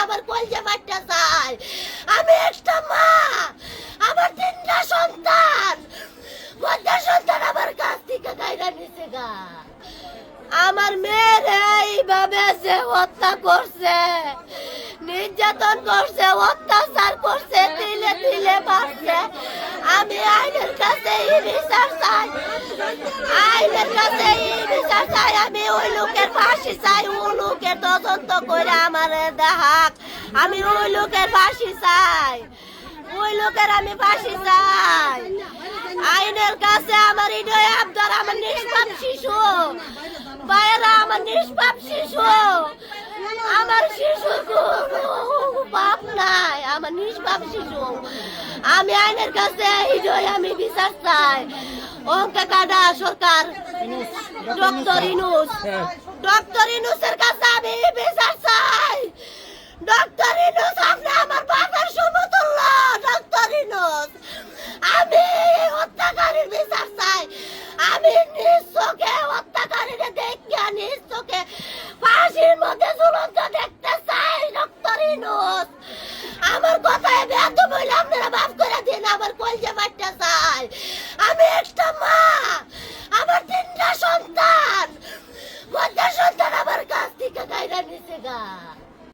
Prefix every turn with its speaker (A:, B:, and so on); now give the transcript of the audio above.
A: আমার কলজা ফাটতে চাই। আমি একটা মা, আমার তিনটা সন্তান, মধ্যে সন্তান আমার কাছ থেকে গাইরা নিছে গা। আমার মেয়ের এইভাবে যে হত্যা করছে, নির্যাতন করছে, অত্যাচার করছে, দিলে দিলে মারছে। আমি আইনের কাছে বিচার চাই, আইনের কাছে বিচার চাই। আমি ওই লোকের ফাঁসি চাই, ওই লোকের তদন্ত করে আমার দেখাক। আমি ওই লোকের ফাঁসি চাই, ওই লোকের আমি ফাঁসি চাই। আইনের কাছে আমার হৃদয় আবদার, আমার নিষ্পাপ শিশু ভাইয়েরা, আমার নিষ্পাপ শিশু, আমার শিশু বাপ নাই, আমার নিষ্পাপ শিশু। আমি আইনের কাছে হৃদয় আমি বিচার চাই। অঙ্কে কাটা সরকার, ডক্টর ইনুস, ডক্টর ইনুসের কাছে আমি বিচার চাই। ডক্টর ইনুস, আপনি আমার বাবার সমতুল্য। ডক্টর ইনুস, আমি হত্যাকারীর বিচার চাই। আমি নিজ চোখে হত্যাকারীর দেখে, নিজ চোখে ফাঁসির মধ্যে ঝুলন্ত দেখতে চাই। ডক্টর ইনুস, আমার কথায় ব্যর্থ বলে আপনারা মাফ করে দিন। আমার কলজা ফাটতে চাই। আমি একটা মা, আমার তিনটা সন্তান, মধ্যে সন্তান আমার কাছ থেকে গাইরা নিছে গা।